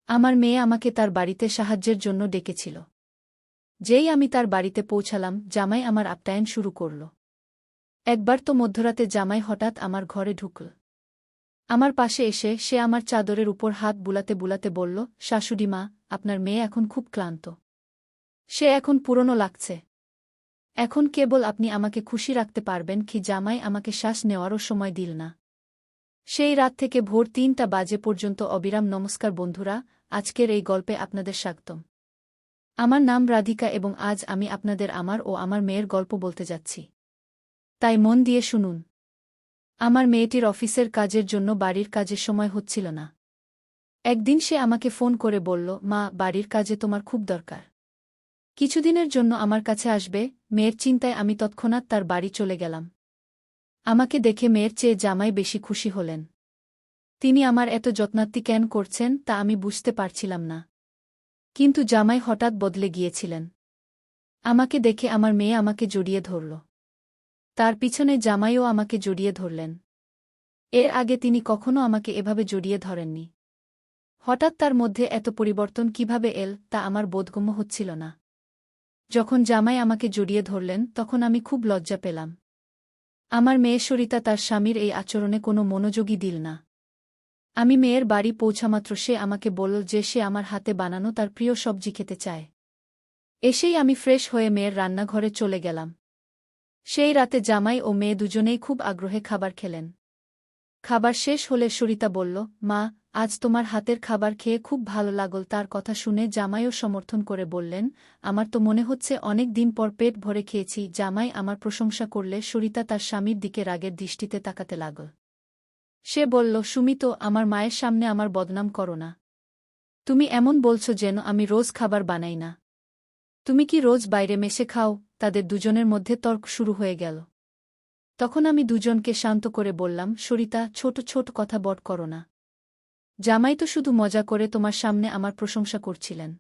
আমার মেয়ে আমাকে তার বাড়িতে সাহায্যের জন্য ডেকেছিল। যেই আমি তার বাড়িতে পৌঁছালাম, জামাই আমার আপ্যায়ন শুরু করল। একবার তো মধ্যরাতে জামাই হঠাৎ আমার ঘরে ঢুকল। আমার পাশে এসে সে আমার চাদরের উপর হাত বুলাতে বুলাতে বলল, শাশুড়িমা, আপনার মেয়ে এখন খুব ক্লান্ত। সে এখন পুরনো লাগছে। এখন কেবল আপনি আমাকে খুশি রাখতে পারবেন কি? জামাই আমাকে শ্বাস নেওয়ারও সময় দিল না। সেই রাত থেকে ভোর ৩টা বাজে পর্যন্ত অবিরাম নমস্কার বন্ধুরা, আজকের এই গল্পে আপনাদের স্বাগতম। আমার নাম রাধিকা এবং আজ আমি আপনাদের আমার ও আমার মেয়ের গল্প বলতে যাচ্ছি। তাই মন দিয়ে শুনুন। আমার মেয়েটির অফিসের কাজের জন্য বাড়ির কাজের সময় হচ্ছিল না। একদিন সে আমাকে ফোন করে বলল, মা, বাড়ির কাজে তোমার খুব দরকার। কিছুদিনের জন্য আমার কাছে আসবে? মেয়ের চিন্তায় আমি তৎক্ষণাৎ তার বাড়ি চলে গেলাম। আমাকে দেখে মেয়ের চেয়ে জামাই বেশি খুশি হলেন। তিনি আমার এত যত্নার্তি কেন করছেন তা আমি বুঝতে পারছিলাম না। কিন্তু জামাই হঠাৎ বদলে গিয়েছিলেন। আমাকে দেখে আমার মেয়ে আমাকে জড়িয়ে ধরল। তার পিছনে জামাইও আমাকে জড়িয়ে ধরলেন। এর আগে তিনি কখনো আমাকে এভাবে জড়িয়ে ধরেননি। হঠাৎ তার মধ্যে এত পরিবর্তন কিভাবে এল তা আমার বোধগম্য হচ্ছিল না। যখন জামাই আমাকে জড়িয়ে ধরলেন তখন আমি খুব লজ্জা পেলাম। আমার মেয়ে সরিতা তার স্বামীর এই আচরণে কোনো মনোযোগই দিল না। আমি মেয়ের বাড়ি পৌঁছামাত্র সে আমাকে বলল যে সে আমার হাতে বানানো তার প্রিয় সবজি খেতে চায়। এসেই আমি ফ্রেশ হয়ে মেয়ের রান্নাঘরে চলে গেলাম। সেই রাতে জামাই ও মেয়ে দুজনেই খুব আগ্রহে খাবার খেলেন। খাবার শেষ হলে সরিতা বলল, মা, আজ তোমার হাতের খাবার খেয়ে খুব ভালো লাগল। তার কথা শুনে জামাইও সমর্থন করে বললেন, আমার তো মনে হচ্ছে অনেক দিন পর পেট ভরে খেয়েছি। জামাই আমার প্রশংসা করলে সরিতা তার স্বামীর দিকে রাগের দৃষ্টিতে তাকাতে লাগল। সে বলল, সুমিত, আমার মায়ের সামনে আমার বদনাম করো না। তুমি এমন বলছ যেন আমি রোজ খাবার বানাই না। তুমি কি রোজ বাইরে মেশে খাও? তাদের দুজনের মধ্যে তর্ক শুরু হয়ে গেল। তখন আমি দুজনকে শান্ত করে বললাম, সরিতা, ছোট ছোট কথা বট করো না। জামাই তো শুধু মজা করে তোমার সামনে আমার প্রশংসা করছিলেন।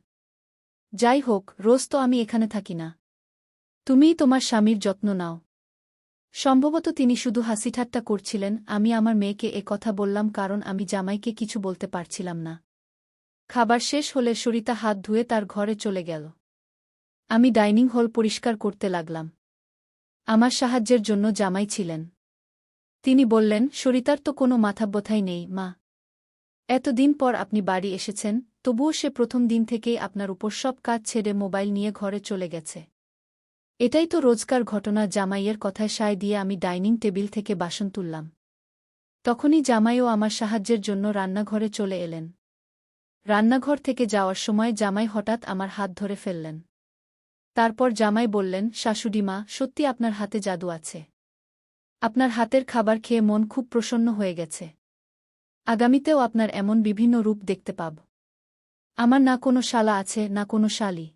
যাই হোক, রোজ তো আমি এখানে থাকি না। তুমিই তোমার স্বামীর যত্ন নাও। সম্ভবত তিনি শুধু হাসিঠাট্টা করছিলেন। আমি আমার মেয়েকে এ কথা বললাম কারণ আমি জামাইকে কিছু বলতে পারছিলাম না। খাবার শেষ হলে সরিতা হাত ধুয়ে তার ঘরে চলে গেল। আমি ডাইনিং হল পরিষ্কার করতে লাগলাম। আমার সাহায্যের জন্য জামাই ছিলেন। তিনি বললেন, সরিতার তো কোনো মাথাব্যথাই নেই, মা। এতদিন পর আপনি বাড়ি এসেছেন, তবুও সে প্রথম দিন থেকেই আপনার উপর সব কাজ ছেড়ে মোবাইল নিয়ে ঘরে চলে গেছে। এটাই তো রোজকার ঘটনা। জামাইয়ের কথায় সায় দিয়ে আমি ডাইনিং টেবিল থেকে বাসন তুললাম। তখনই জামাইও আমার সাহায্যের জন্য রান্নাঘরে চলে এলেন। রান্নাঘর থেকে যাওয়ার সময় জামাই হঠাৎ আমার হাত ধরে ফেললেন। তারপর জামাই বললেন, শাশুড়িমা, সত্যি আপনার হাতে জাদু আছে। আপনার হাতের খাবার খেয়ে মন খুব প্রসন্ন হয়ে গেছে। আগামীতেও আপনার এমন বিভিন্ন রূপ দেখতে পাব। আমার না কোনো শালা আছে, না কোনো শালি।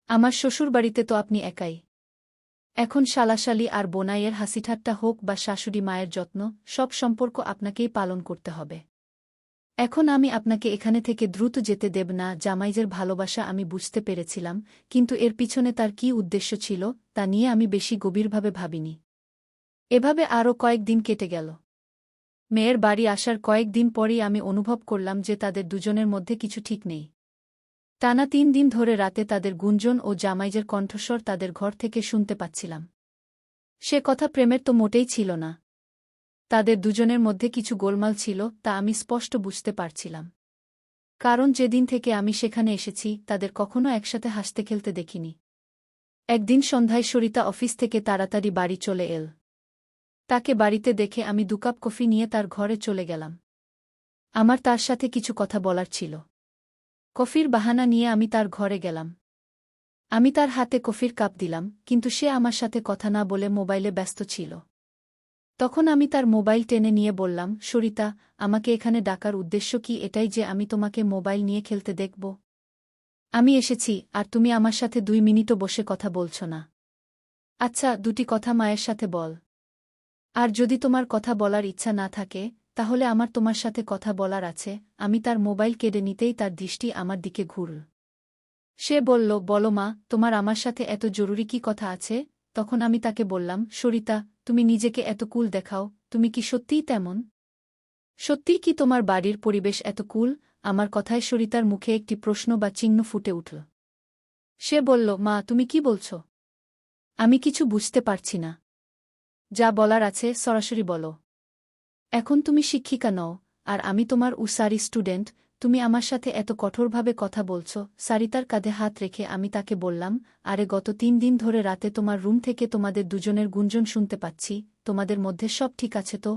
আমার শ্বশুরবাড়িতে তো আপনি একাই। এখন শালাশালি আর বোনাইয়ের হাসিঠাট্টা হোক বা শাশুড়ি মায়ের যত্ন, সব সম্পর্ক আপনাকেই পালন করতে হবে। এখন আমি আপনাকে এখানে থেকে দ্রুত যেতে দেব না। জামাইজের ভালোবাসা আমি বুঝতে পেরেছিলাম, কিন্তু এর পিছনে তার কী উদ্দেশ্য ছিল তা নিয়ে আমি বেশি গভীরভাবে ভাবিনি। এভাবে আরও কয়েকদিন কেটে গেল। মেয়ের বাড়ি আসার কয়েকদিন পরই আমি অনুভব করলাম যে তাদের দুজনের মধ্যে কিছু ঠিক নেই। টানা ৩ দিন ধরে রাতে তাদের গুঞ্জন ও জামাইজের কণ্ঠস্বর তাদের ঘর থেকে শুনতে পাচ্ছিলাম। সে কথা প্রেমের তো মোটেই ছিল না। তাদের দুজনের মধ্যে কিছু গোলমাল ছিল, তা আমি স্পষ্ট বুঝতে পারছিলাম। কারণ যেদিন থেকে আমি সেখানে এসেছি তাদের কখনো একসাথে হাসতে খেলতে দেখিনি। একদিন সন্ধ্যায় সরিতা অফিস থেকে তাড়াতাড়ি বাড়ি চলে এল। তাকে বাড়িতে দেখে আমি ২ কাপ কফি নিয়ে তার ঘরে চলে গেলাম। আমার তার সাথে কিছু কথা বলার ছিল। কফির বাহানা নিয়ে আমি তার ঘরে গেলাম। আমি তার হাতে কফির কাপ দিলাম, কিন্তু সে আমার সাথে কথা না বলে মোবাইলে ব্যস্ত ছিল। তখন আমি তার মোবাইল টেনে নিয়ে বললাম, সরিতা, আমাকে এখানে ডাকার উদ্দেশ্য কি এটাই যে আমি তোমাকে মোবাইল নিয়ে খেলতে দেখব? আমি এসেছি, আর তুমি আমার সাথে ২ মিনিটও বসে কথা বলছ না। আচ্ছা, ২টি কথা মায়ের সাথে বল। আর যদি তোমার কথা বলার ইচ্ছা না থাকে, তাহলে আমার তোমার সাথে কথা বলার আছে। আমি তার মোবাইল কেড়ে নিতেই তার দৃষ্টি আমার দিকে ঘুরল। সে বলল, বলো মা, তোমার আমার সাথে এত জরুরি কি কথা আছে? তখন আমি তাকে বললাম, সরিতা, তুমি নিজেকে এত কুল দেখাও, তুমি কি সত্যিই তেমন? সত্যিই কি তোমার বাড়ির পরিবেশ এত কুল? আমার কথায় সরিতার মুখে একটি প্রশ্ন বা চিহ্ন ফুটে উঠল। সে বলল, মা, তুমি কি বলছ? আমি কিছু বুঝতে পারছি না। যা বলার আছে সরাসরি বলো। এখন তুমি শিক্ষিকা নও, আর আমি তোমার উসারি স্টুডেন্ট। তুমি আমার সাথে এত কঠোরভাবে কথা বলছ। সারিতার কাঁধে হাত রেখে আমি তাকে বললাম, আরে গত 3 দিন ধরে রাতে তোমার রুম থেকে তোমাদের দুজনের গুঞ্জন শুনতে পাচ্ছি। তোমাদের মধ্যে সব ঠিক আছে তো?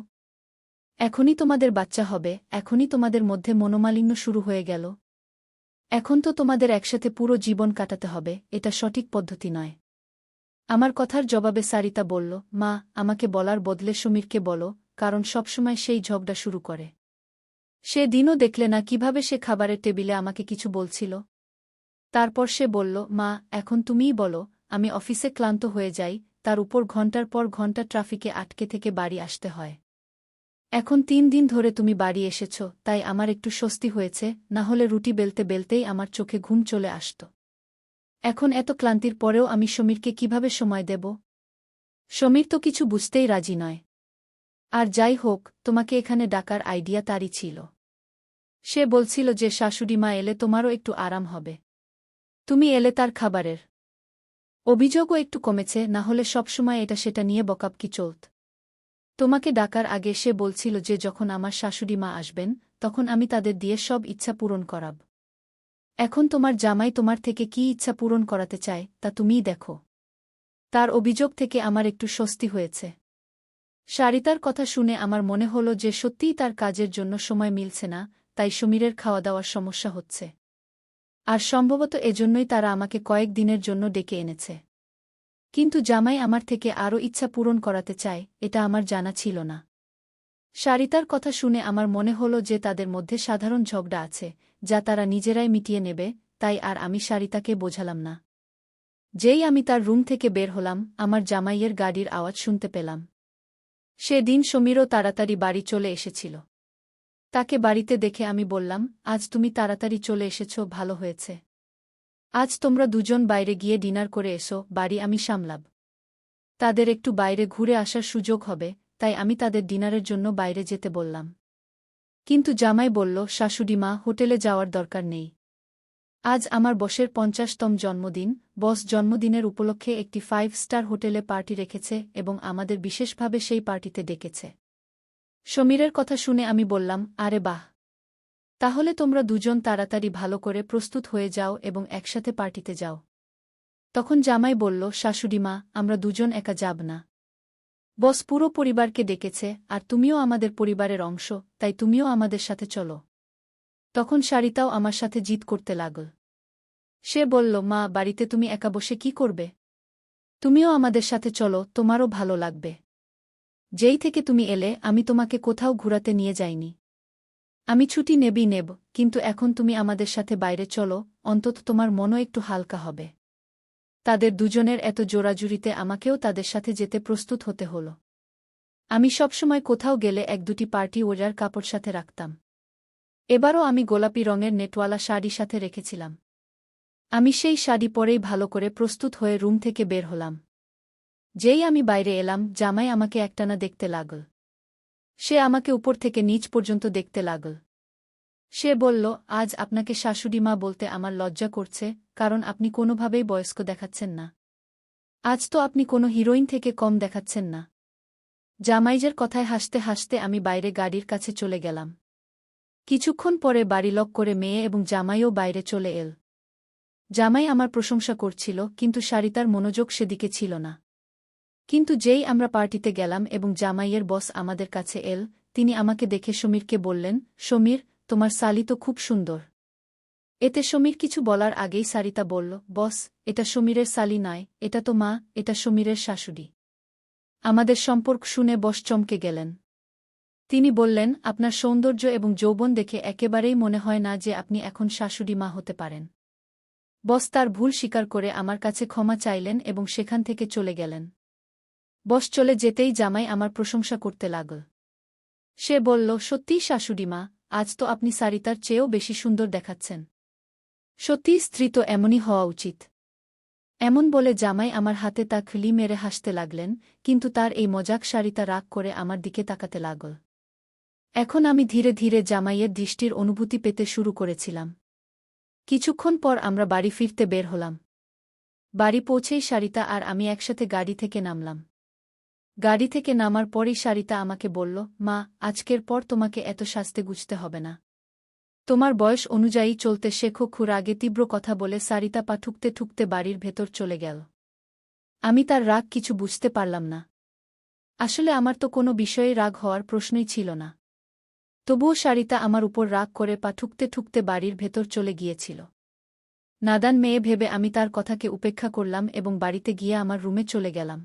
এখনই তোমাদের বাচ্চা হবে, এখনই তোমাদের মধ্যে মনোমালিন্য শুরু হয়ে গেল। এখন তো তোমাদের একসাথে পুরো জীবন কাটাতে হবে, এটা সঠিক পদ্ধতি নয়। আমার কথার জবাবে সারিতা বলল, মা, আমাকে বলার বদলে সমীরকে বলো, কারণ সবসময় সেই ঝগড়া শুরু করে। সে দিনও দেখলে না কিভাবে সে খাবারের টেবিলে আমাকে কিছু বলছিল। তারপর সে বলল, মা, এখন তুমিই বলো। আমি অফিসে ক্লান্ত হয়ে যাই, তার উপর ঘণ্টার পর ঘণ্টা ট্রাফিকে আটকে থেকে বাড়ি আসতে হয়। এখন 3 দিন ধরে তুমি বাড়ি এসেছ, তাই আমার একটু স্বস্তি হয়েছে, না হলে রুটি বেলতে বেলতেই আমার চোখে ঘুম চলে আসত। এখন এত ক্লান্তির পরেও আমি সমীরকে কিভাবে সময় দেব? সমীর তো কিছু বুঝতেই রাজি নয়। আর যাই হোক, তোমাকে এখানে ডাকার আইডিয়া তারই ছিল। সে বলছিল যে শাশুড়ি মা এলে তোমারও একটু আরাম হবে। তুমি এলে তার খাবারের অভিযোগও একটু কমেছে, না হলে সবসময় এটা সেটা নিয়ে বকাবকি চলত। তোমাকে ডাকার আগে সে বলছিল যে যখন আমার শাশুড়ি মা আসবেন, তখন আমি তাদের দিয়ে সব ইচ্ছা পূরণ করাব। এখন তোমার জামাই তোমার থেকে কি ইচ্ছা পূরণ করাতে চায় তা তুমিই দেখো। তার অভিযোগ থেকে আমার একটু স্বস্তি হয়েছে। সারিতার কথা শুনে আমার মনে হল যে সত্যিই তার কাজের জন্য সময় মিলছে না, তাই সমীরের খাওয়া দাওয়ার সমস্যা হচ্ছে। আর সম্ভবত এজন্যই তারা আমাকে কয়েক দিনের জন্য ডেকে এনেছে। কিন্তু জামাই আমার থেকে আরও ইচ্ছা পূরণ করাতে চায়, এটা আমার জানা ছিল না। সারিতার কথা শুনে আমার মনে হল যে তাদের মধ্যে সাধারণ ঝগড়া আছে, যা তারা নিজেরাই মিটিয়ে নেবে, তাই আর আমি সারিতাকে বোঝালাম না। যেই আমি তার রুম থেকে বের হলাম, আমার জামাইয়ের গাড়ির আওয়াজ শুনতে পেলাম। সেদিন সমীরও তাড়াতাড়ি বাড়ি চলে এসেছিল। তাকে বাড়িতে দেখে আমি বললাম, আজ তুমি তাড়াতাড়ি চলে এসেছ, ভালো হয়েছে। আজ তোমরা দুজন বাইরে গিয়ে ডিনার করে এসো, বাড়ি আমি সামলাব। তাদের একটু বাইরে ঘুরে আসার সুযোগ হবে, তাই আমি তাদের ডিনারের জন্য বাইরে যেতে বললাম। কিন্তু জামাই বলল, শাশুড়ি মা, হোটেলে যাওয়ার দরকার নেই। আজ আমার বসের 50তম জন্মদিন। বস জন্মদিনের উপলক্ষে একটি 5 স্টার হোটেলে পার্টি রেখেছে এবং আমাদের বিশেষভাবে সেই পার্টিতে ডেকেছে। সমীরের কথা শুনে আমি বললাম, আরে বাহ! তাহলে তোমরা দুজন তাড়াতাড়ি ভালো করে প্রস্তুত হয়ে যাও এবং একসাথে পার্টিতে যাও। তখন জামাই বলল, শাশুড়ি মা, আমরা দুজন একা যাব না। বস পুরো পরিবারকে ডেকেছে, আর তুমিও আমাদের পরিবারের অংশ, তাই তুমিও আমাদের সাথে চলো। তখন সারিতাও আমার সাথে জিদ করতে লাগল। সে বলল, মা, বাড়িতে তুমি একা বসে কি করবে? তুমিও আমাদের সাথে চলো, তোমারও ভালো লাগবে। যেই থেকে তুমি এলে আমি তোমাকে কোথাও ঘুরাতে নিয়ে যাইনি। আমি ছুটি নেবই নেব, কিন্তু এখন তুমি আমাদের সাথে বাইরে চলো, অন্তত তোমার মনও একটু হালকা হবে। তাদের দুজনের এত জোরাজুরিতে আমাকেও তাদের সাথে যেতে প্রস্তুত হতে হল। আমি সবসময় কোথাও গেলে 1-2টি পার্টি ওয়ার কাপড় সাথে রাখতাম। এবারও আমি গোলাপি রঙের নেটওয়ালা শাড়ি সাথে রেখেছিলাম। আমি সেই শাড়ি পরেই ভালো করে প্রস্তুত হয়ে রুম থেকে বের হলাম। যেই আমি বাইরে এলাম, জামাই আমাকে একটানা দেখতে লাগল। সে আমাকে উপর থেকে নিচ পর্যন্ত দেখতে লাগল। সে বলল, আজ আপনাকে শাশুড়ি মা বলতে আমার লজ্জা করছে, কারণ আপনি কোনোভাবেই বয়স্ক দেখাচ্ছেন না। আজ তো আপনি কোনো হিরোইন থেকে কম দেখাচ্ছেন না। জামাইজের কথায় হাসতে হাসতে আমি বাইরে গাড়ির কাছে চলে গেলাম। কিছুক্ষণ পরে বাড়ি লক করে মেয়ে এবং জামাইও বাইরে চলে এল। জামাই আমার প্রশংসা করছিল, কিন্তু সারিতার মনোযোগ সেদিকে ছিল না। কিন্তু যেই আমরা পার্টিতে গেলাম এবং জামাইয়ের বস আমাদের কাছে এল, তিনি আমাকে দেখে সমীরকে বললেন, সমীর, তোমার সালি তো খুব সুন্দর। এতে সমীর কিছু বলার আগেই সারিতা বলল, বস, এটা সমীরের সালি নয়, এটা তো মা, এটা সমীরের শাশুড়ি। আমাদের সম্পর্ক শুনে বস চমকে গেলেন। তিনি বললেন, আপনার সৌন্দর্য এবং যৌবন দেখে একেবারেই মনে হয় না যে আপনি এখন শাশুড়ি মা হতে পারেন। বস তার ভুল স্বীকার করে আমার কাছে ক্ষমা চাইলেন এবং সেখান থেকে চলে গেলেন। বস চলে যেতেই জামাই আমার প্রশংসা করতে লাগল। সে বলল, সত্যিই শাশুড়ি মা, আজ তো আপনি সারিতার চেয়েও বেশি সুন্দর দেখাচ্ছেন। সত্যিই স্ত্রী তো এমনই হওয়া উচিত। এমন বলে জামাই আমার হাতে তা খুলি মেরে হাসতে লাগলেন, কিন্তু তার এই মজাক সারিতা রাগ করে আমার দিকে তাকাতে লাগল। এখন আমি ধীরে ধীরে জামাইয়ের দৃষ্টির অনুভূতি পেতে শুরু করেছিলাম। কিছুক্ষণ পর আমরা বাড়ি ফিরতে বের হলাম। বাড়ি পৌঁছেই সারিতা আর আমি একসাথে গাড়ি থেকে নামলাম। গাড়ি থেকে নামার পরই সারিতা আমাকে বলল, মা, আজকের পর তোমাকে এত সাজতে গুছতে হবে না। তোমার বয়স অনুযায়ী চলতে শেখো। খুর আগে তীব্র কথা বলে সারিতা পা ঠুকতে ঠুকতে বাড়ির ভেতর চলে গেল। আমি তার রাগ কিছু বুঝতে পারলাম না। আসলে আমার তো কোনো বিষয়ে রাগ হওয়ার প্রশ্নই ছিল না। তবুও সারিতা আমার উপর রাগ করে পা ঠুকতে ঠুকতে বাড়ির ভেতর চলে গিয়েছিল। নাদান মেয়ে ভেবে আমি তার কথাকে উপেক্ষা করলাম এবং বাড়িতে গিয়ে আমার রুমে চলে গেলাম।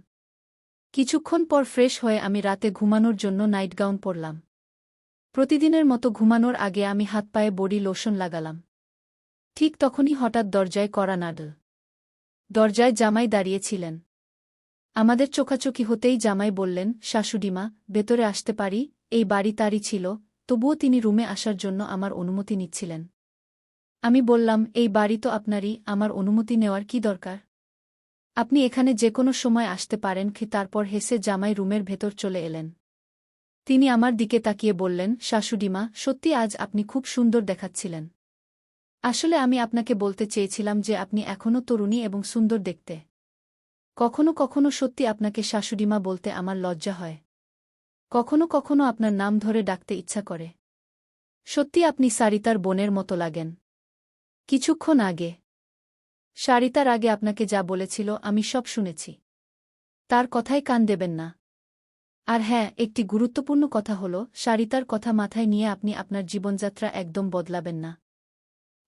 কিছুক্ষণ পর ফ্রেশ হয়ে আমি রাতে ঘুমানোর জন্য নাইট গাউন পরলাম। প্রতিদিনের মতো ঘুমানোর আগে আমি হাত পায়ে বডি লোশন লাগালাম। ঠিক তখনই হঠাৎ দরজায় কড়া নাড়ল। দরজায় জামাই দাঁড়িয়েছিলেন। আমাদের চোখাচোখি হতেই জামাই বললেন, শাশুড়িমা, ভেতরে আসতে পারি? এই বাড়ি তারই ছিল, তবুও তিনি রুমে আসার জন্য আমার অনুমতি নিচ্ছিলেন। আমি বললাম, এই বাড়ি তো আপনারই, আমার অনুমতি নেওয়ার কি দরকার? আপনি এখানে যে কোনো সময় আসতে পারেন। তারপর হেসে জামাই রুমের ভেতর চলে এলেন। তিনি আমার দিকে তাকিয়ে বললেন, শাশুড়িমা, সত্যি আজ আপনি খুব সুন্দর দেখাচ্ছিলেন। আসলে আমি আপনাকে বলতে চেয়েছিলাম যে আপনি এখনও তরুণী এবং সুন্দর দেখতে। কখনো কখনো সত্যি আপনাকে শাশুড়িমা বলতে আমার লজ্জা হয়। কখনো কখনো আপনার নাম ধরে ডাকতে ইচ্ছা করে। সত্যি আপনি সারিতার বোনের মতো লাগেন। কিছুক্ষণ আগে সারিতার আগে আপনাকে যা বলেছিল আমি সব শুনেছি। তার কথায় কান দেবেন না। আর হ্যাঁ, একটি গুরুত্বপূর্ণ কথা হল, সারিতার কথা মাথায় নিয়ে আপনি আপনার জীবনযাত্রা একদম বদলাবেন না।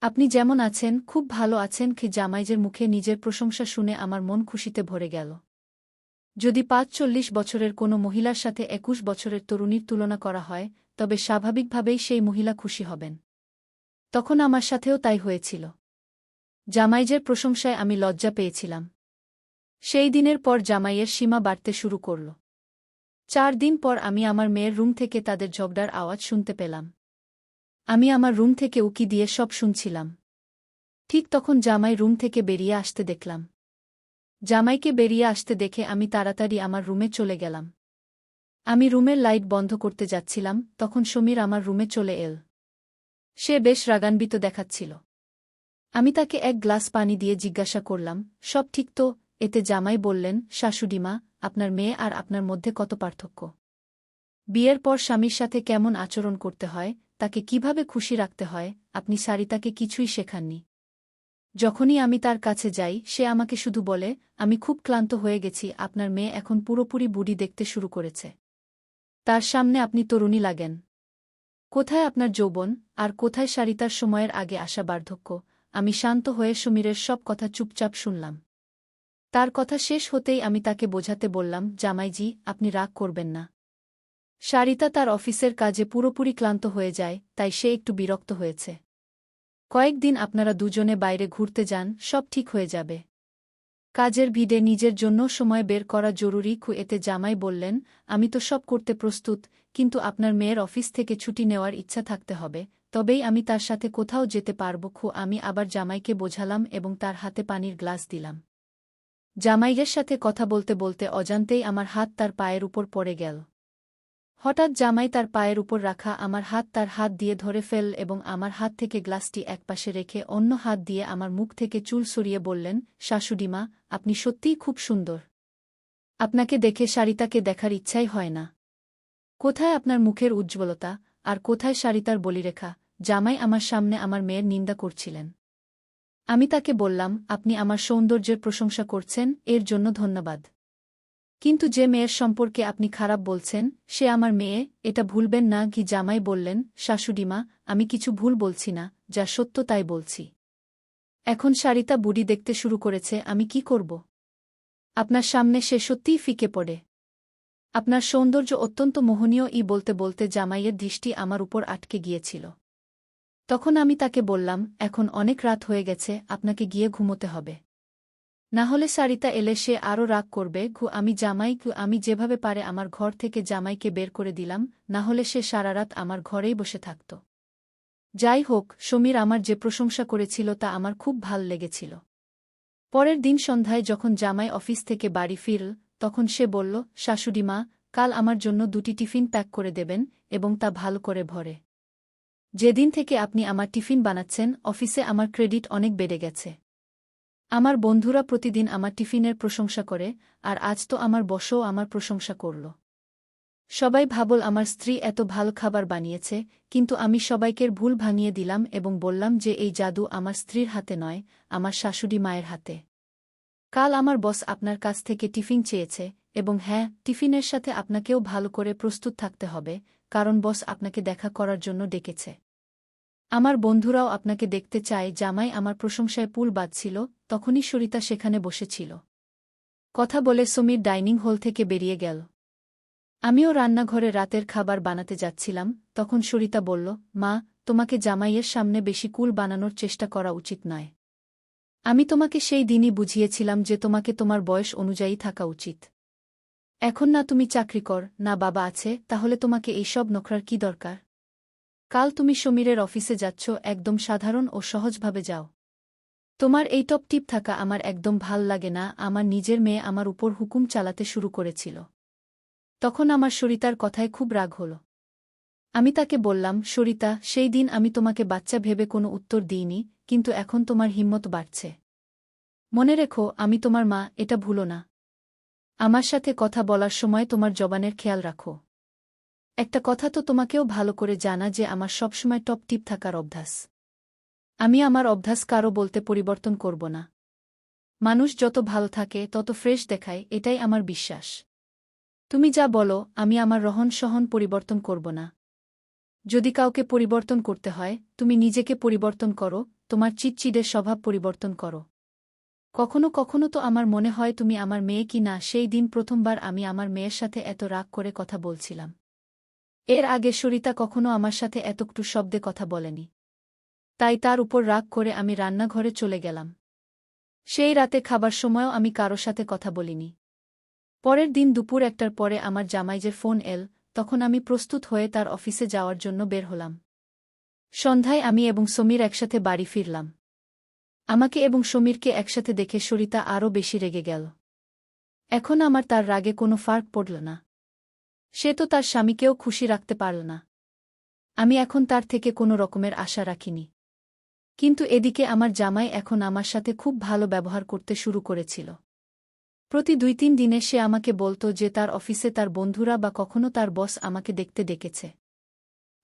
আপনি যেমন আছেন, খুব ভালো আছেন। জামাইজের মুখে নিজের প্রশংসা শুনে আমার মন খুশিতে ভরে গেল। যদি ৪৫ বছরের কোনো মহিলার সাথে ২১ বছরের তরুণীর তুলনা করা হয়, তবে স্বাভাবিকভাবেই সেই মহিলা খুশি হবেন। তখন আমার সাথেও তাই হয়েছিল। জামাইজের প্রশংসায় আমি লজ্জা পেয়েছিলাম। সেই দিনের পর জামাইয়ের সীমা বাড়তে শুরু করল। ৪ দিন পর আমি আমার মেয়ের রুম থেকে তাদের ঝগড়ার আওয়াজ শুনতে পেলাম। আমি আমার রুম থেকে উকি দিয়ে সব শুনছিলাম। ঠিক তখন জামাই রুম থেকে বেরিয়ে আসতে দেখলাম। জামাইকে বেরিয়ে আসতে দেখে আমি তাড়াতাড়ি আমার রুমে চলে গেলাম। আমি রুমের লাইট বন্ধ করতে যাচ্ছিলাম, তখন সমীর আমার রুমে চলে এল। সে বেশ রাগান্বিত দেখাচ্ছিল। আমি তাকে এক গ্লাস পানি দিয়ে জিজ্ঞাসা করলাম, সব ঠিক তো? এতে জামাই বললেন, শাশুড়িমা, আপনার মেয়ে আর আপনার মধ্যে কত পার্থক্য। বিয়ের পর স্বামীর সাথে কেমন আচরণ করতে হয়, তাকে কিভাবে খুশি রাখতে হয়, আপনি সারিতাকে কিছুই শেখাননি। যখনই আমি তার কাছে যাই, সে আমাকে শুধু বলে, আমি খুব ক্লান্ত হয়ে গেছি। আপনার মেয়ে এখন পুরোপুরি বুড়ি দেখতে শুরু করেছে। তার সামনে আপনি তরুণী লাগেন। কোথায় আপনার যৌবন, আর কোথায় সারিতার সময়ের আগে আসা বার্ধক্য? আমি শান্ত হয়ে সমীরের সব কথা চুপচাপ শুনলাম। তার কথা শেষ হতেই আমি তাকে বোঝাতে বললাম, জামাইজি, আপনি রাগ করবেন না। সারিতা তার অফিসের কাজে পুরোপুরি ক্লান্ত হয়ে যায়, তাই সে একটু বিরক্ত হয়েছে। কয়েকদিন আপনারা দুজনে বাইরে ঘুরতে যান, সব ঠিক হয়ে যাবে। কাজের ভিড়ে নিজের জন্য সময় বের করা জরুরি। এতে জামাই বললেন, আমি তো সব করতে প্রস্তুত, কিন্তু আপনার মেয়ের অফিস থেকে ছুটি নেওয়ার ইচ্ছা থাকতে হবে, তবেই আমি তার সাথে কোথাও যেতে পারব। আমি আবার জামাইকে বোঝালাম এবং তার হাতে পানির গ্লাস দিলাম। জামাইয়ের সাথে কথা বলতে বলতে অজান্তেই আমার হাত তার পায়ের উপর পড়ে গেল। হঠাৎ জামাই তার পায়ের উপর রাখা আমার হাত তার হাত দিয়ে ধরে ফেল এবং আমার হাত থেকে গ্লাসটি একপাশে রেখে অন্য হাত দিয়ে আমার মুখ থেকে চুল সরিয়ে বললেন, শাশুড়িমা, আপনি সত্যিই খুব সুন্দর। আপনাকে দেখে সারিতাকে দেখার ইচ্ছাই হয় না। কোথায় আপনার মুখের উজ্জ্বলতা, আর কোথায় সারিতার বলিরেখা? জামাই আমার সামনে আমার মেয়ের নিন্দা করছিলেন। আমি তাকে বললাম, আপনি আমার সৌন্দর্যের প্রশংসা করছেন, এর জন্য ধন্যবাদ। কিন্তু যে মেয়ের সম্পর্কে আপনি খারাপ বলছেন, সে আমার মেয়ে, এটা ভুলবেন না। জামাই বললেন, শাশুড়িমা, আমি কিছু ভুল বলছি না, যা সত্য তাই বলছি। এখন সারিতা বুড়ি দেখতে শুরু করেছে, আমি কি করব? আপনার সামনে সে সত্যিই ফিকে পড়ে। আপনার সৌন্দর্য অত্যন্ত মোহনীয়। বলতে বলতে জামাইয়ের দৃষ্টি আমার উপর আটকে গিয়েছিল। তখন আমি তাকে বললাম, এখন অনেক রাত হয়ে গেছে, আপনাকে গিয়ে ঘুমোতে হবে। না হলে সারিতা এলে সে আরও রাগ করবে। আমি যেভাবে পারে আমার ঘর থেকে জামাইকে বের করে দিলাম, না হলে সে সারারাত আমার ঘরেই বসে থাকত। যাই হোক, সমীর আমার যে প্রশংসা করেছিল তা আমার খুব ভাল লেগেছিল। পরের দিন সন্ধ্যায় যখন জামাই অফিস থেকে বাড়ি ফিরল, তখন সে বলল, শাশুড়িমা, কাল আমার জন্য 2টি টিফিন প্যাক করে দেবেন এবং তা ভালো করে ভরে। যেদিন থেকে আপনি আমার টিফিন বানাচ্ছেন অফিসে আমার ক্রেডিট অনেক বেড়ে গেছে। আমার বন্ধুরা প্রতিদিন আমার টিফিনের প্রশংসা করে, আর আজ তো আমার বসও আমার প্রশংসা করল। সবাই ভাবল আমার স্ত্রী এত ভালো খাবার বানিয়েছে, কিন্তু আমি সবাইকে ভুল ভাঙিয়ে দিলাম এবং বললাম যে এই জাদু আমার স্ত্রীর হাতে নয়, আমার শাশুড়ি মায়ের হাতে। কাল আমার বস আপনার কাছ থেকে টিফিন চেয়েছে, এবং হ্যাঁ, টিফিনের সাথে আপনাকেও ভালো করে প্রস্তুত থাকতে হবে, কারণ বস আপনাকে দেখা করার জন্য ডেকেছে। আমার বন্ধুরাও আপনাকে দেখতে চায়। জামাই আমার প্রশংসায় পুল বাজছিল, তখনই সরিতা সেখানে বসেছিল। কথা বলে সমীর ডাইনিং হল থেকে বেরিয়ে গেল। আমিও রান্নাঘরে রাতের খাবার বানাতে যাচ্ছিলাম, তখন সরিতা বলল, মা, তোমাকে জামাইয়ের সামনে বেশি কুল বানানোর চেষ্টা করা উচিত নয়। আমি তোমাকে সেই দিনই বুঝিয়েছিলাম যে তোমাকে তোমার বয়স অনুযায়ী থাকা উচিত। এখন না তুমি চাকরি কর, না বাবা আছে, তাহলে তোমাকে এইসব নখরার কি দরকার? কাল তুমি সমীরের অফিসে যাচ্ছ, একদম সাধারণ ও সহজভাবে যাও। তোমার এই টপ টিপ থাকা আমার একদম ভাল লাগে না। আমার নিজের মেয়ে আমার উপর হুকুম চালাতে শুরু করেছিল। তখন আমার সরিতার কথায় খুব রাগ হল। আমি তাকে বললাম, সরিতা, সেই দিন আমি তোমাকে বাচ্চা ভেবে কোনো উত্তর দিইনি, কিন্তু এখন তোমার হিম্মত বাড়ছে। মনে রেখো, আমি তোমার মা, এটা ভুলো না। আমার সাথে কথা বলার সময় তোমার জবানের খেয়াল রাখো। একটা কথা তো তোমাকেও ভালো করে জানা যে আমার সবসময় টপ টিপ থাকার অভ্যাস। আমি আমার অভ্যাস কারও বলতে পরিবর্তন করব না। মানুষ যত ভালো থাকে তত ফ্রেশ দেখায়, এটাই আমার বিশ্বাস। তুমি যা বলো, আমি আমার রহন সহন পরিবর্তন করব না। যদি কাউকে পরিবর্তন করতে হয়, তুমি নিজেকে পরিবর্তন করো, তোমার চিটচিটের স্বভাব পরিবর্তন করো। কখনো কখনো তো আমার মনে হয় তুমি আমার মেয়ে কি না। সেই দিন প্রথমবার আমি আমার মেয়ের সাথে এত রাগ করে কথা বলছিলাম। এর আগে সরিতা কখনো আমার সাথে এতটুকু শব্দে কথা বলেনি। তাই তার উপর রাগ করে আমি রান্নাঘরে চলে গেলাম। সেই রাতে খাবার সময়ও আমি কারো সাথে কথা বলিনি। পরের দিন দুপুর 1টার পরে আমার জামাইয়ের ফোন এল, তখন আমি প্রস্তুত হয়ে তার অফিসে যাওয়ার জন্য বের হলাম। সন্ধ্যায় আমি এবং সমীর একসাথে বাড়ি ফিরলাম। আমাকে এবং সমীরকে একসাথে দেখে সরিতা আরও বেশি রেগে গেল। এখন আমার তার রাগে কোনো ফার্ক পড়ল না। সে তো তার স্বামীকেও খুশি রাখতে পারল না। আমি এখন তার থেকে কোনো রকমের আশা রাখিনি। কিন্তু এদিকে আমার জামাই এখন আমার সাথে খুব ভালো ব্যবহার করতে শুরু করেছিল। প্রতি 2-3 দিনে সে আমাকে বলত যে তার অফিসে তার বন্ধুরা বা কখনো তার বস আমাকে দেখতে ডেকেছে।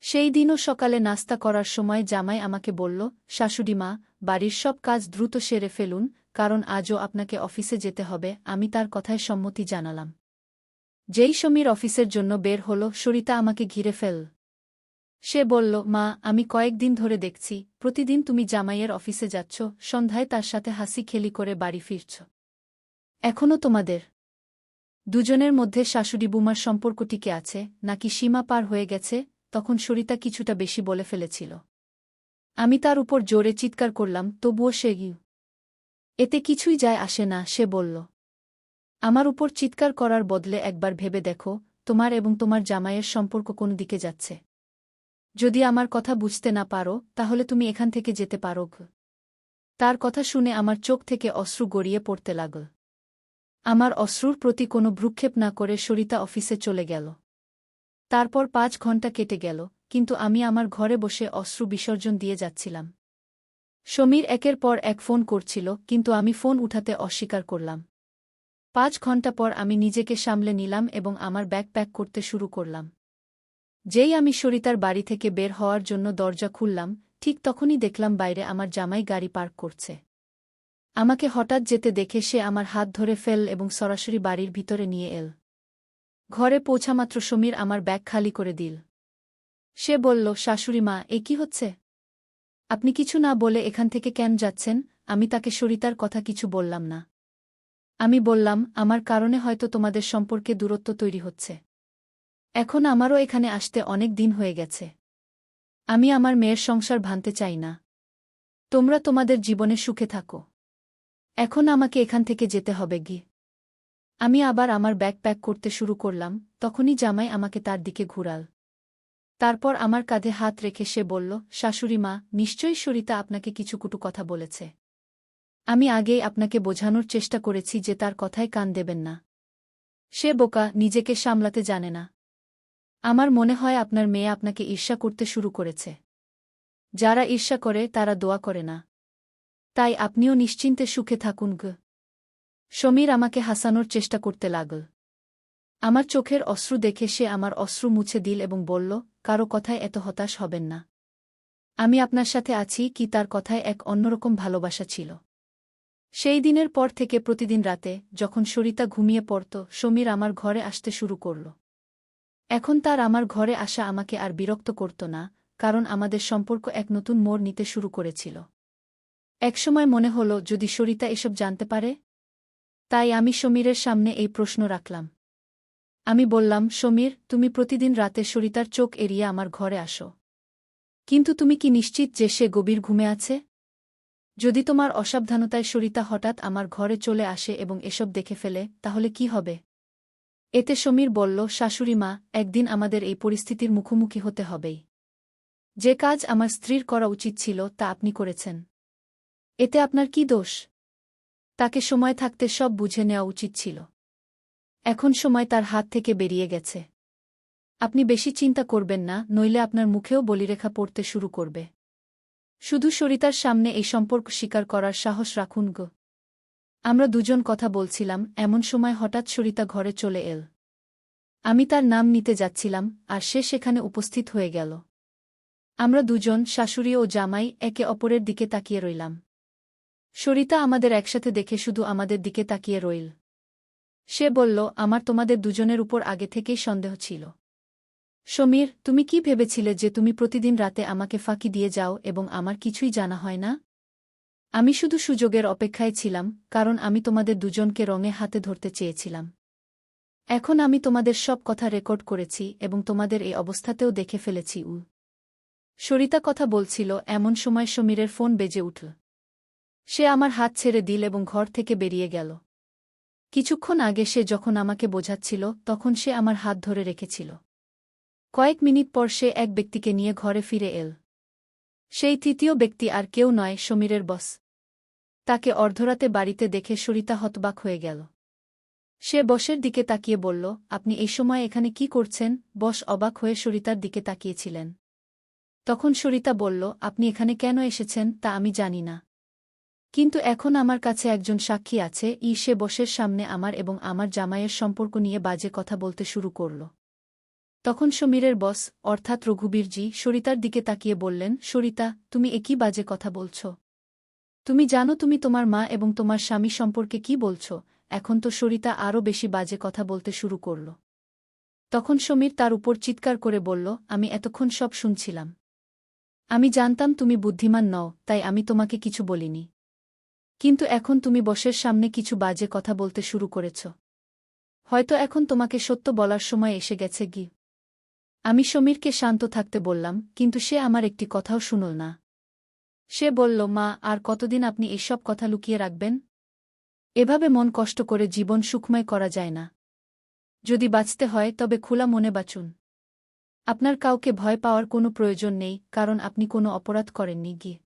সেই দিনও সকালে নাস্তা করার সময় জামাই আমাকে বলল, শাশুড়িমা, বাড়ির সব কাজ দ্রুত সেরে ফেলুন, কারণ আজও আপনাকে অফিসে যেতে হবে। আমি তার কথায় সম্মতি জানালাম। যেই সমীর অফিসের জন্য বের হল, সরিতা আমাকে ঘিরে ফেল। সে বলল, মা, আমি কয়েকদিন ধরে দেখছি প্রতিদিন তুমি জামাইয়ের অফিসে যাচ্ছ, সন্ধ্যায় তার সাথে হাসি খেলি করে বাড়ি ফিরছ। এখনও তোমাদের দুজনের মধ্যে শাশুড়ি বুমার সম্পর্ক টিকে আছে, নাকি সীমা পার হয়ে গেছে? তখন সরিতা কিছুটা বেশি বলে ফেলেছিল। আমি তার উপর জোরে চিৎকার করলাম, তবুও সে এতে কিছুই যায় আসে না। সে বলল, আমার উপর চিৎকার করার বদলে একবার ভেবে দেখো, তোমার এবং তোমার জামাইয়ের সম্পর্ক কোন দিকে যাচ্ছে। যদি আমার কথা বুঝতে না পারো, তাহলে তুমি এখান থেকে যেতে পারো। তার কথা শুনে আমার চোখ থেকে অশ্রু গড়িয়ে পড়তে লাগল। আমার অশ্রুর প্রতি কোনো ভ্রুক্ষেপ না করে সরিতা অফিসে চলে গেল। তারপর 5 ঘন্টা কেটে গেল, কিন্তু আমি আমার ঘরে বসে অশ্রু বিসর্জন দিয়ে যাচ্ছিলাম। সমীর একের পর এক ফোন করছিল, কিন্তু আমি ফোন উঠাতে অস্বীকার করলাম। 5 ঘন্টা পর আমি নিজেকে সামলে নিলাম এবং আমার ব্যাগ প্যাক করতে শুরু করলাম। যেই আমি সরিতার বাড়ি থেকে বের হওয়ার জন্য দরজা খুললাম, ঠিক তখনই দেখলাম বাইরে আমার জামাই গাড়ি পার্ক করছে। আমাকে হঠাৎ যেতে দেখে সে আমার হাত ধরে ফেল এবং সরাসরি বাড়ির ভিতরে নিয়ে এল। ঘরে পৌঁছামাত্র সমীর আমার ব্যাগ খালি করে দিল। সে বলল, শাশুড়িমা, এ কি হচ্ছে? আপনি কিছু না বলে এখান থেকে কেন যাচ্ছেন? আমি তাকে সরিতার কথা কিছু বললাম না। আমি বললাম, আমার কারণে হয়তো তোমাদের সম্পর্কে দূরত্ব তৈরি হচ্ছে। এখন আমারও এখানে আসতে অনেক দিন হয়ে গেছে। আমি আমার মেয়ের সংসার ভাঙতে চাই না। তোমরা তোমাদের জীবনে সুখে থাকো। এখন আমাকে এখান থেকে যেতে হবে গিয়ে। আমি আবার আমার ব্যাগ প্যাক করতে শুরু করলাম, তখনই জামাই আমাকে তার দিকে ঘুরাল। তারপর আমার কাঁধে হাত রেখে সে বলল, শাশুড়িমা, নিশ্চয়ই সরিতা আপনাকে কিছু কটু কথা বলেছে। আমি আগেই আপনাকে বোঝানোর চেষ্টা করেছি যে তার কথায় কান দেবেন না। সে বোকা, নিজেকে সামলাতে জানে না। আমার মনে হয় আপনার মেয়ে আপনাকে ঈর্ষা করতে শুরু করেছে। যারা ঈর্ষা করে তারা দোয়া করে না। তাই আপনিও নিশ্চিন্তে সুখে থাকুন গ। সমীর আমাকে হাসানোর চেষ্টা করতে লাগল। আমার চোখের অশ্রু দেখে সে আমার অশ্রু মুছে দিল এবং বলল, কারো কথায় এত হতাশ হবেন না। আমি আপনার সাথে আছি কি তার কথায় এক অন্যরকম ভালোবাসা ছিল। সেই দিনের পর থেকে প্রতিদিন রাতে যখন সরিতা ঘুমিয়ে পড়ত, সমীর আমার ঘরে আসতে শুরু করল। এখন তার আমার ঘরে আসা আমাকে আর বিরক্ত করত না, কারণ আমাদের সম্পর্ক এক নতুন মোড় নিতে শুরু করেছিল। একসময় মনে হল যদি সরিতা এসব জানতে পারে। তাই আমি সমীরের সামনে এই প্রশ্ন রাখলাম। আমি বললাম, সমীর, তুমি প্রতিদিন রাতে সরিতার চোখ এড়িয়ে আমার ঘরে আসো। কিন্তু তুমি কি নিশ্চিত যে সে গভীর ঘুমে আছে? যদি তোমার অসাবধানতায় সরিতা হঠাৎ আমার ঘরে চলে আসে এবং এসব দেখে ফেলে, তাহলে কি হবে? এতে সমীর বলল, শাশুড়িমা, একদিন আমাদের এই পরিস্থিতির মুখোমুখি হতে হবেই। যে কাজ আমার স্ত্রীর করা উচিত ছিল তা আপনি করেছেন। এতে আপনার কি দোষ? তাকে সময় থাকতে সব বুঝে নেওয়া উচিত ছিল। এখন সময় তার হাত থেকে বেরিয়ে গেছে। আপনি বেশি চিন্তা করবেন না, নইলে আপনার মুখেও বলিরেখা পড়তে শুরু করবে। শুধু সরিতার সামনে এই সম্পর্ক স্বীকার করার সাহস রাখুন গো। আমরা দুজন কথা বলছিলাম, এমন সময় হঠাৎ সরিতা ঘরে চলে এল। আমি তার নাম নিতে যাচ্ছিলাম, আর সে সেখানে উপস্থিত হয়ে গেল। আমরা দুজন, শাশুড়ি ও জামাই, একে অপরের দিকে তাকিয়ে রইলাম। সরিতা আমাদের একসাথে দেখে শুধু আমাদের দিকে তাকিয়ে রইল। সে বলল, আমার তোমাদের দুজনের উপর আগে থেকেই সন্দেহ ছিল। সমীর, তুমি কি ভেবেছিলে যে তুমি প্রতিদিন রাতে আমাকে ফাঁকি দিয়ে যাও এবং আমার কিছুই জানা হয় না? আমি শুধু সুযোগের অপেক্ষায় ছিলাম, কারণ আমি তোমাদের দুজনকে রঙে হাতে ধরতে চেয়েছিলাম। এখন আমি তোমাদের সব কথা রেকর্ড করেছি এবং তোমাদের এই অবস্থাতেও দেখে ফেলেছি। সরিতা কথা বলছিল, এমন সময় সমীরের ফোন বেজে উঠল। সে আমার হাত ছেড়ে দিল এবং ঘর থেকে বেরিয়ে গেল। কিছুক্ষণ আগে সে যখন আমাকে বোঝাচ্ছিল, তখন সে আমার হাত ধরে রেখেছিল। কয়েক মিনিট পর সে এক ব্যক্তিকে নিয়ে ঘরে ফিরে এল। সেই তৃতীয় ব্যক্তি আর কেউ নয়, সমীরের বস। তাকে অর্ধরাতে বাড়িতে দেখে সরিতা হতবাক হয়ে গেল। সে বসের দিকে তাকিয়ে বলল, আপনি এই সময় এখানে কি করছেন? বস অবাক হয়ে সরিতার দিকে তাকিয়েছিলেন। তখন সরিতা বলল, আপনি এখানে কেন এসেছেন তা আমি জানি না। কিন্তু এখন আমার কাছে একজন সাক্ষী আছে। সে বসের সামনে আমার এবং আমার জামাইয়ের সম্পর্ক নিয়ে বাজে কথা বলতে শুরু করল। তখন সমীরের বস, অর্থাৎ রঘুবীরজি, সরিতার দিকে তাকিয়ে বললেন, সরিতা, তুমি একই বাজে কথা বলছ? তুমি জানো তুমি তোমার মা এবং তোমার স্বামী সম্পর্কে কি বলছ? এখন তো সরিতা আরও বেশি বাজে কথা বলতে শুরু করল। তখন সমীর তার উপর চিৎকার করে বলল, আমি এতক্ষণ সব শুনছিলাম। আমি জানতাম তুমি বুদ্ধিমান নও, তাই আমি তোমাকে কিছু বলিনি। কিন্তু এখন তুমি বসের সামনে কিছু বাজে কথা বলতে শুরু করেছ। হয়তো এখন তোমাকে সত্য বলার সময় এসে গেছে গি। আমি সমীরকে শান্ত থাকতে বললাম, কিন্তু সে আমার একটি কথাও শুনল না। সে বলল, মা, আর কতদিন আপনি এসব কথা লুকিয়ে রাখবেন? এভাবে মন কষ্ট করে জীবন সুখময় করা যায় না। যদি বাঁচতে হয় তবে খোলা মনে বাঁচুন। আপনার কাউকে ভয় পাওয়ার কোনো প্রয়োজন নেই, কারণ আপনি কোনো অপরাধ করেননি গি।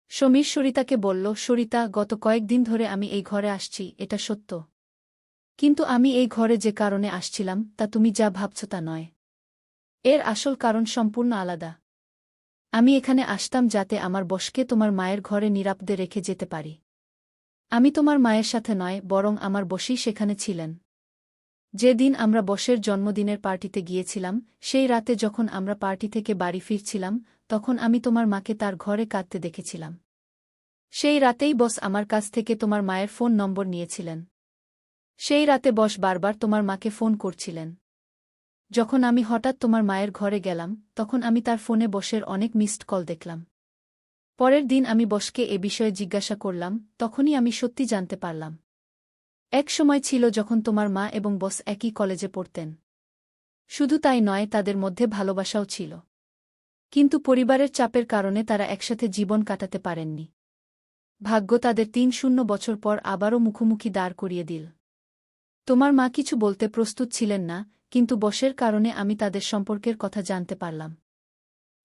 সমীর সরিতাকে বলল, সরিতা, গত কয়েকদিন ধরে আমি এই ঘরে আসছি, এটা সত্য। কিন্তু আমি এই ঘরে যে কারণে আসছিলাম তা তুমি যা ভাবছ তা নয়। এর আসল কারণ সম্পূর্ণ আলাদা। আমি এখানে আসতাম যাতে আমার বসকে তোমার মায়ের ঘরে নিরাপদে রেখে যেতে পারি। আমি তোমার মায়ের সাথে নয়, বরং আমার বসই সেখানে ছিলেন। যেদিন আমরা বসের জন্মদিনের পার্টিতে গিয়েছিলাম, সেই রাতে যখন আমরা পার্টি থেকে বাড়ি ফিরছিলাম, তখন আমি তোমার মাকে তার ঘরে কাঁদতে দেখেছিলাম। সেই রাতেই বস আমার কাছ থেকে তোমার মায়ের ফোন নম্বর নিয়েছিলেন। সেই রাতে বস বারবার তোমার মাকে ফোন করছিলেন। যখন আমি হঠাৎ তোমার মায়ের ঘরে গেলাম, তখন আমি তার ফোনে বসের অনেক মিসড কল দেখলাম। পরের দিন আমি বসকে এ বিষয়ে জিজ্ঞাসা করলাম, তখনই আমি সত্যি জানতে পারলাম। এক সময় ছিল যখন তোমার মা এবং বস একই কলেজে পড়তেন। শুধু তাই নয়, তাদের মধ্যে ভালোবাসাও ছিল। কিন্তু পরিবারের চাপের কারণে তারা একসাথে জীবন কাটাতে পারেননি। ভাগ্য তাদের ৩-০ বছর পর আবারও মুখোমুখি দাঁড় করিয়ে দিল। তোমার মা কিছু বলতে প্রস্তুত ছিলেন না, কিন্তু বসের কারণে আমি তাদের সম্পর্কের কথা জানতে পারলাম।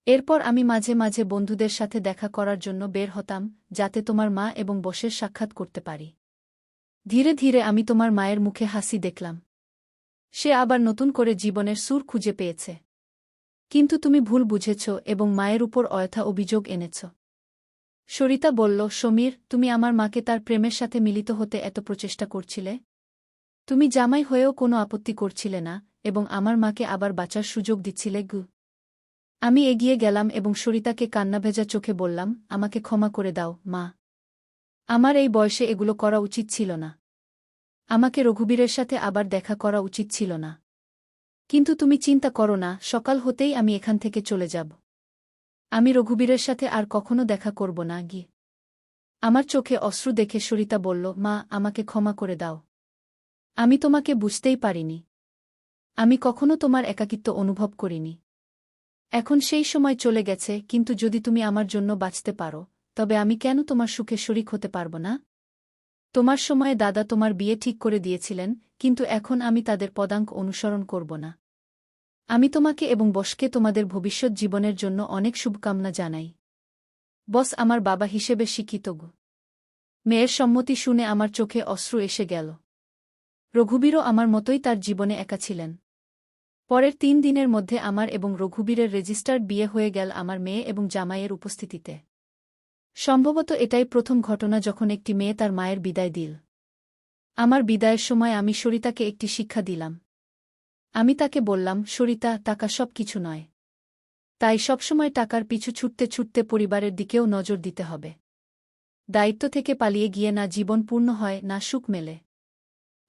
এরপর আমি মাঝে মাঝে বন্ধুদের সাথে দেখা করার জন্য বের হতাম, যাতে তোমার মা এবং বসের সাক্ষাৎ করতে পারি। ধীরে ধীরে আমি তোমার মায়ের মুখে হাসি দেখলাম। সে আবার নতুন করে জীবনের সুর খুঁজে পেয়েছে। কিন্তু তুমি ভুল বুঝেছ এবং মায়ের উপর অযথা অভিযোগ এনেছ। সরিতা বলল, সমীর, তুমি আমার মাকে তার প্রেমের সাথে মিলিত হতে এত প্রচেষ্টা করছিলে। তুমি জামাই হয়েও কোনো আপত্তি করছিলে না এবং আমার মাকে আবার বাঁচার সুযোগ দিচ্ছিলে। আমি এগিয়ে গেলাম এবং সরিতাকে কান্নাভেজা চোখে বললাম, আমাকে ক্ষমা করে দাও, মা। আমার এই বয়সে এগুলো করা উচিত ছিল না। আমাকে রঘুবীরের সাথে আবার দেখা করা উচিত ছিল না। কিন্তু তুমি চিন্তা করো না, সকাল হতেই আমি এখান থেকে চলে যাব। আমি রঘুবীরের সাথে আর কখনো দেখা করব না। আমার চোখে অশ্রু দেখে সরিতা বলল, মা, আমাকে ক্ষমা করে দাও। আমি তোমাকে বুঝতেই পারিনি। আমি কখনো তোমার একাকিত্ব অনুভব করিনি। এখন সেই সময় চলে গেছে, কিন্তু যদি তুমি আমার জন্য বাঁচতে পারো, তবে আমি কেন তোমার সুখে শরিক হতে পারব না? তোমার সময়ে দাদা তোমার বিয়ে ঠিক করে দিয়েছিলেন, কিন্তু এখন আমি তাদের পদাঙ্ক অনুসরণ করব না। আমি তোমাকে এবং বসকে তোমাদের ভবিষ্যৎ জীবনের জন্য অনেক শুভকামনা জানাই। বস আমার বাবা হিসেবে শিক্ষিত। মেয়ের সম্মতি শুনে আমার চোখে অশ্রু এসে গেল। রঘুবীরও আমার মতোই তার জীবনে একা ছিলেন। পরের 3 দিনের মধ্যে আমার এবং রঘুবীরের রেজিস্টার্ড বিয়ে হয়ে গেল আমার মেয়ে এবং জামাইয়ের উপস্থিতিতে। সম্ভবত এটাই প্রথম ঘটনা যখন একটি মেয়ে তার মায়ের বিদায় দিল। আমার বিদায়ের সময় আমি সরিতাকে একটি শিক্ষা দিলাম। আমি তাকে বললাম, সরিতা, টাকা সব কিছু নয়। তাই সবসময় টাকার পিছু ছুটতে ছুটতে পরিবারের দিকেও নজর দিতে হবে। দায়িত্ব থেকে পালিয়ে গিয়ে না জীবন পূর্ণ হয়, না সুখ মেলে।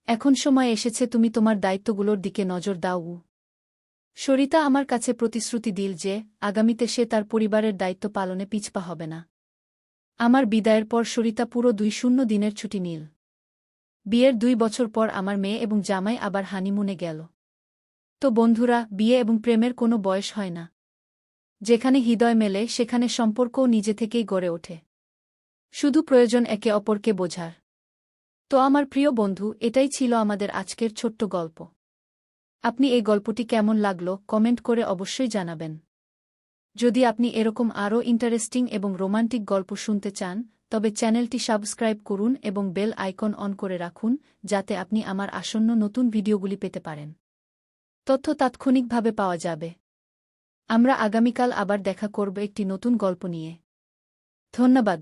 এখন সময় এসেছে তুমি তোমার দায়িত্বগুলোর দিকে নজর দাও। সরিতা আমার কাছে প্রতিশ্রুতি দিল যে আগামীতে সে তার পরিবারের দায়িত্ব পালনে পিছপা হবে না। আমার বিদায়ের পর সরিতা পুরো 2 দিনের ছুটি নিল। বিয়ের 2 বছর পর আমার মেয়ে এবং জামাই আবার হানিমুনে গেল। তো বন্ধুরা, বিয়ে এবং প্রেমের কোনো বয়স হয় না। যেখানে হৃদয় মেলে সেখানে সম্পর্কও নিজে থেকেই গড়ে ওঠে। শুধু প্রয়োজন একে অপরকে বোঝার। তো আমার প্রিয় বন্ধু, এটাই ছিল আমাদের আজকের ছোট্ট গল্প। আপনি এই গল্পটি কেমন লাগলো কমেন্ট করে অবশ্যই জানাবেন। যদি আপনি এরকম আরও ইন্টারেস্টিং এবং রোমান্টিক গল্প শুনতে চান, তবে চ্যানেলটি সাবস্ক্রাইব করুন এবং বেল আইকন অন করে রাখুন, যাতে আপনি আমার আসন্ন নতুন ভিডিওগুলি পেতে পারেন। তথ্য তাৎক্ষণিকভাবে পাওয়া যাবে। আমরা আগামীকাল আবার দেখা করব একটি নতুন গল্প নিয়ে। ধন্যবাদ।